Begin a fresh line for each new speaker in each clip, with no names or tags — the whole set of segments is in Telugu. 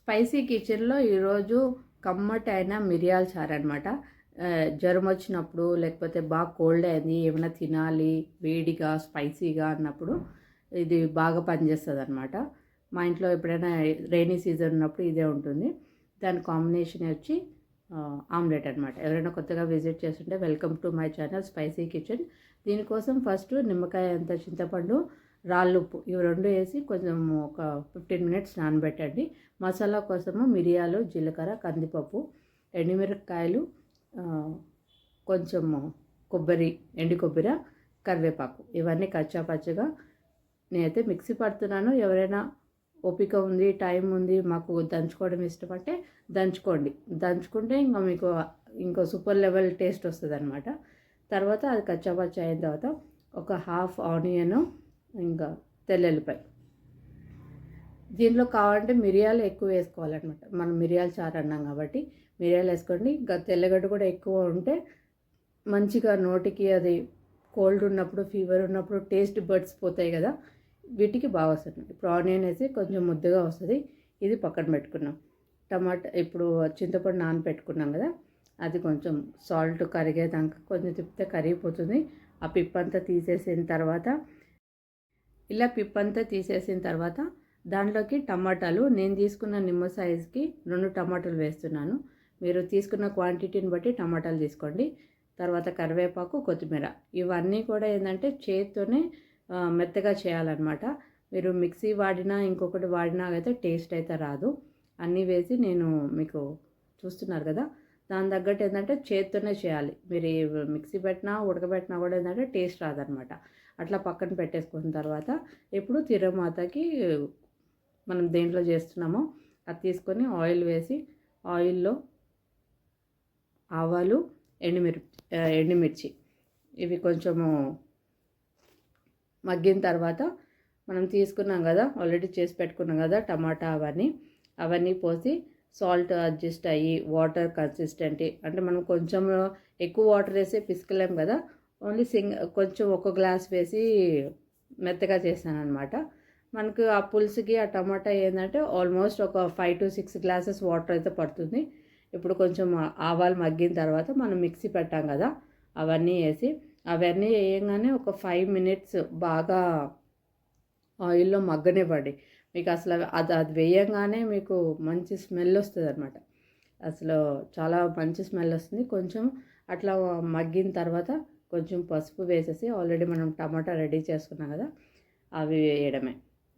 స్పైసీ కిచెన్లో ఈరోజు కమ్మటైన మిరియాల చారు అనమాట. జ్వరం వచ్చినప్పుడు లేకపోతే బాగా కోల్డ్ అయింది ఏమైనా తినాలి వేడిగా స్పైసీగా అన్నప్పుడు ఇది బాగా పనిచేస్తుంది అనమాట. మా ఇంట్లో ఎప్పుడైనా రైనీ సీజన్ ఉన్నప్పుడు ఇదే ఉంటుంది. దాని కాంబినేషన్ వచ్చి ఆమ్లెట్ అనమాట. ఎవరైనా కొత్తగా విజిట్ చేస్తుంటే welcome to my channel spicy kitchen. దీనికోసం ఫస్ట్ నిమ్మకాయ అంత చింతపండు రాళ్ళుప్పు ఇవి రెండు వేసి కొంచెం ఒక 15 మినిట్స్ నానబెట్టండి. మసాలా కోసము మిరియాలు జీలకర్ర కందిపప్పు ఎండుమిరపకాయలు కొంచెము కొబ్బరి ఎండు కొబ్బరి కరివేపాకు ఇవన్నీ కచ్చాపచ్చగా నేనైతే మిక్సీ పడుతున్నాను. ఎవరైనా ఓపిక ఉంది టైం ఉంది మాకు దంచుకోవడం ఇష్టపడితే దంచుకోండి. దంచుకుంటే ఇంకా మీకు ఇంకో సూపర్ లెవెల్ టేస్ట్ వస్తుంది అనమాట. తర్వాత అది కచ్చాపచ్చ అయిన తర్వాత ఒక హాఫ్ ఆనియన్ ఇంకా తెల్లెల్లిపాయ. దీనిలో కావాలంటే మిరియాలు ఎక్కువ వేసుకోవాలన్నమాట. మనం మిరియాలు చారు అన్నాం కాబట్టి మిరియాలు వేసుకోండి. ఇంకా తెల్లగడ్డ కూడా ఎక్కువ ఉంటే మంచిగా నోటికి అది కోల్డ్ ఉన్నప్పుడు ఫీవర్ ఉన్నప్పుడు టేస్ట్ బడ్స్ పోతాయి కదా, వీటికి బాగా వస్తుంది. ఇప్పుడు ఆనియన్ వేసి కొంచెం ముద్దగా వస్తుంది. ఇది పక్కన పెట్టుకున్నాం. టమాటా ఇప్పుడు చింతపండు నానబెట్టుకున్నాం కదా, అది కొంచెం సాల్ట్ కరిగేదాకా కొంచెం తిప్పితే కరిగిపోతుంది. ఆ పిప్పంతా తీసేసిన తర్వాత ఇలా పిప్పంతా తీసేసిన తర్వాత దాంట్లోకి టమాటాలు నేను తీసుకున్న నిమ్మ సైజుకి 2 టమాటాలు వేస్తున్నాను. మీరు తీసుకున్న క్వాంటిటీని బట్టి టమాటాలు తీసుకోండి. తర్వాత కరివేపాకు కొత్తిమీర ఇవన్నీ కూడా ఏంటంటే చేత్తోనే మెత్తగా చేయాలన్నమాట. మీరు మిక్సీ వాడినా ఇంకొకటి వాడినా అయితే టేస్ట్ అయితే రాదు. అన్నీ వేసి నేను మీకు చూస్తున్నారు కదా, దాని తగ్గట్టు ఏంటంటే చేత్తోనే చేయాలి. మీరు మిక్సీ పెట్టినా ఉడకబెట్టినా కూడా ఏంటంటే టేస్ట్ రాదనమాట. అట్లా పక్కన పెట్టేసుకున్న తర్వాత ఇప్పుడు తిరమాతకి మనం దేంట్లో చేస్తున్నామో అది తీసుకొని ఆయిల్ వేసి ఆయిల్లో ఆవాలు ఎండుమిర్చి ఇవి కొంచెము మగ్గిన తర్వాత మనం తీసుకున్నాం కదా, ఆల్రెడీ చేసి పెట్టుకున్నాం కదా టమాటా అవన్నీ పోసి సాల్ట్ అడ్జస్ట్ అయ్యి వాటర్ కన్సిస్టెంటీ అంటే మనం కొంచెం ఎక్కువ వాటర్ వేసి పిసుకలేం కదా, ఓన్లీ కొంచెం ఒక గ్లాస్ వేసి మెత్తగా చేశాను అనమాట. మనకు ఆ పులుసుకి ఆ టమాటా ఏంటంటే ఆల్మోస్ట్ ఒక 5 to 6 గ్లాసెస్ వాటర్ అయితే పడుతుంది. ఇప్పుడు కొంచెం ఆవాలు మగ్గిన తర్వాత మనం మిక్సీ పెట్టాం కదా అవన్నీ వేయగానే ఒక 5 మినిట్స్ బాగా ఆయిల్లో మగ్గనివ్వండి. మీకు అసలు అది వేయగానే మీకు మంచి స్మెల్ వస్తుంది అనమాట. అసలు చాలా మంచి స్మెల్ వస్తుంది. కొంచెం అట్లా మగ్గిన తర్వాత కొంచెం పసుపు వేసేసి ఆల్రెడీ మనం టమాటా రెడీ చేసుకున్నాం కదా అవి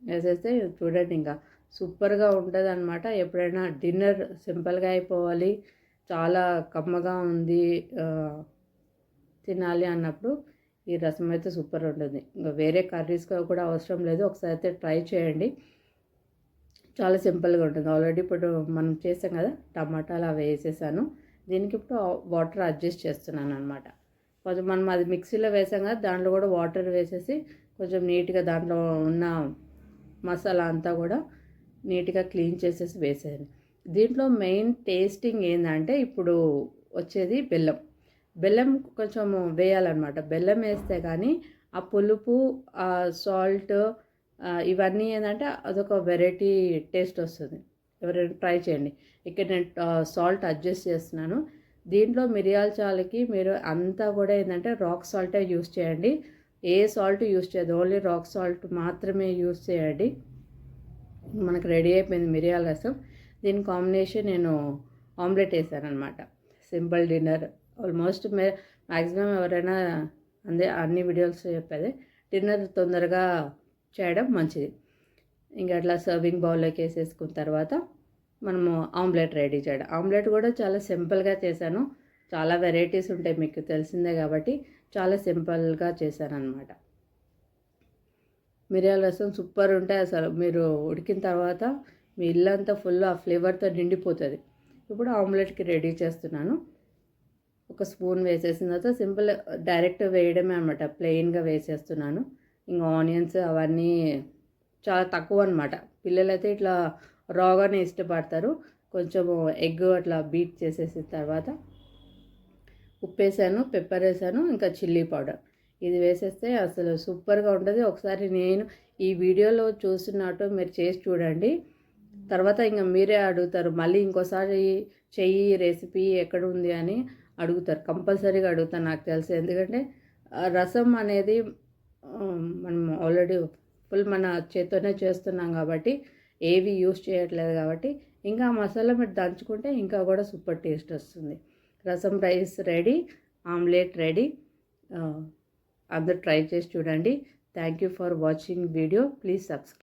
వేసేస్తే చూడండి ఇంకా సూపర్గా ఉంటుంది అనమాట. ఎప్పుడైనా డిన్నర్ సింపుల్గా అయిపోవాలి, చాలా కమ్మగా ఉంది తినాలి అన్నప్పుడు ఈ రసం అయితే సూపర్ ఉంటుంది. ఇంకా వేరే కర్రీస్ కూడా అవసరం లేదు. ఒకసారి అయితే ట్రై చేయండి, చాలా సింపుల్గా ఉంటుంది. ఆల్రెడీ ఇప్పుడు మనం చేసాం కదా టమాటాలు అవి వేసేసాను. దీనికి ఇప్పుడు వాటర్ అడ్జస్ట్ చేస్తున్నాను అనమాట. కొంచెం మనం అది మిక్సీలో వేసాం కదా, దాంట్లో కూడా వాటర్ వేసేసి కొంచెం నీట్గా దాంట్లో ఉన్న మసాలా అంతా కూడా నీట్గా క్లీన్ చేసేసి వేసేయండి. దీంట్లో మెయిన్ టేస్టింగ్ ఏంటంటే ఇప్పుడు వచ్చేది బెల్లం కొంచెం వేయాలన్నమాట. బెల్లం వేస్తే కానీ ఆ పులుపు ఆ సాల్ట్ ఇవన్నీ ఏంటంటే అదొక వెరైటీ టేస్ట్ వస్తుంది. ఎవరైనా ట్రై చేయండి. ఇక్కడ నేను సాల్ట్ అడ్జస్ట్ చేస్తున్నాను. దీంట్లో మిరియాల చారుకి మీరు అంతా కూడా ఏంటంటే రాక్ సాల్టే యూస్ చేయండి. ఏ సాల్ట్ యూస్ చేయదు, ఓన్లీ రాక్ సాల్ట్ మాత్రమే యూస్ చేయండి. మనకు రెడీ అయిపోయింది మిరియాల రసం. దీని కాంబినేషన్ నేను ఆమ్లెట్ వేసాను అనమాట. Simple dinner. ఆల్మోస్ట్ మ్యాక్సిమం ఎవరైనా అన్ని వీడియోస్ చెప్పేది డిన్నర్ తొందరగా చేయడం మంచిది. ఇంకా అట్లా సర్వింగ్ బౌల్లోకి వేసేసుకున్న తర్వాత మనము ఆమ్లెట్ రెడీ చేయడం. ఆమ్లెట్ కూడా చాలా సింపుల్గా చేశాను. చాలా వెరైటీస్ ఉంటాయి మీకు తెలిసిందే కాబట్టి చాలా సింపుల్గా చేశాను అనమాట. మిరియాల రసం సూపర్ ఉంటాయి అసలు. మీరు ఉడికిన తర్వాత మీ ఇల్లంతా ఫుల్ ఆ ఫ్లేవర్తో నిండిపోతుంది. ఇప్పుడు ఆమ్లెట్కి రెడీ చేస్తున్నాను. ఒక స్పూన్ వేసేసిన తర్వాత సింపుల్ డైరెక్ట్ వేయడమే అనమాట. ప్లెయిన్గా వేసేస్తున్నాను. ఇంకా ఆనియన్స్ అవన్నీ చాలా తక్కువ అనమాట. పిల్లలైతే ఇట్లా రాగానే ఇష్టపడతారు. కొంచెం ఎగ్ అట్లా బీట్ చేసేసిన తర్వాత ఉప్పు వేసాను, పెప్పర్ వేసాను, ఇంకా చిల్లీ పౌడర్ ఇది వేసేస్తే అసలు సూపర్గా ఉంటుంది. ఒకసారి నేను ఈ వీడియోలో చూస్తున్నట్టు మీరు చేసి చూడండి. తర్వాత ఇంకా మీరే అడుగుతారు, మళ్ళీ ఇంకోసారి చెయ్యి రెసిపీ ఎక్కడ ఉంది అని అడుగుతారు. కంపల్సరీగా అడుగుతాను నాకు తెలిసి. ఎందుకంటే రసం అనేది మనం ఆల్రెడీ ఫుల్ మన చేత్తోనే చేస్తున్నాం కాబట్టి, ఏవి యూస్ చేయట్లేదు కాబట్టి, ఇంకా మసాలా మీరు దంచుకుంటే ఇంకా కూడా సూపర్ టేస్ట్ వస్తుంది. రసం రైస్ రెడీ, ఆమ్లెట్ రెడీ. అందరూ ట్రై చేసి చూడండి. Thank you for watching video. Please subscribe.